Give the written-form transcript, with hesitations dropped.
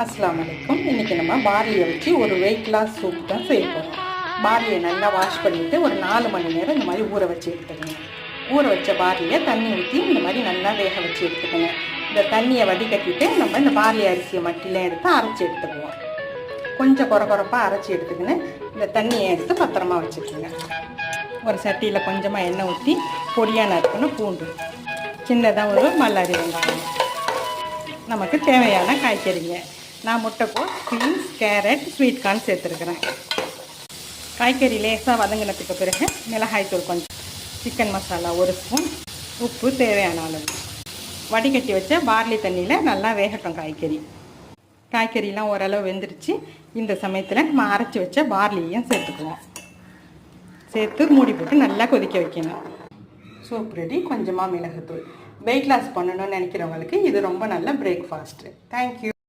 அஸ்ஸலாமு அலைக்கும். இன்றைக்கி நம்ம பார்லியை வச்சு ஒரு வெயிட் லாஸ் சூப் தான் செய்ய போகிறோம். பார்லியை நல்லா வாஷ் பண்ணிவிட்டு ஒரு 4 மணி நேரம் இந்த மாதிரி ஊற வச்சு எடுத்துக்கோங்க. ஊற வச்ச பார்லியை தண்ணி ஊற்றி இந்த மாதிரி நல்லா வேக வச்சு எடுத்துக்கோங்க. இந்த தண்ணியை வடிகட்டிட்டு நம்ம இந்த பார்லி அரிசியை மட்டிலாம் எடுத்து அரைச்சி எடுத்துக்குவோம். கொஞ்சம் குறப்பாக அரைச்சி எடுத்துக்கின்னு இந்த தண்ணியை எடுத்து பத்திரமா வச்சுக்கோங்க. ஒரு சட்டியில் கொஞ்சமாக எண்ணெய் ஊற்றி பொடியாக நறுக்கணும் பூண்டு, சின்னதாக ஒரு மல்லாரி வெங்காயம், நமக்கு தேவையான காய்கறிங்க. நான் முட்டைக்கோஸ், பீன்ஸ், கேரட், ஸ்வீட் கார்ன் சேர்த்துருக்குறேன். காய்கறி லேசாக வதங்கினதுக்கு பிறகு மிளகாய்த்தூள் கொஞ்சம், சிக்கன் மசாலா 1 ஸ்பூன், உப்பு தேவையான அளவு. வடிகட்டி வச்ச பார்லி தண்ணியில் நல்லா வேகட்டும் காய்கறிலாம் ஓரளவு வெந்துருச்சு. இந்த சமயத்தில் நம்ம அரைச்சி வச்ச பார்லியையும் சேர்த்துக்குவோம். சேர்த்து மூடி போட்டு நல்லா கொதிக்க வைக்கணும். Soup ready. கொஞ்சமாக மிளகுத்தூள். வெயிட் லாஸ் பண்ணணும்னு நினைக்கிறவங்களுக்கு இது ரொம்ப நல்ல பிரேக்ஃபாஸ்ட்டு. தேங்க்யூ.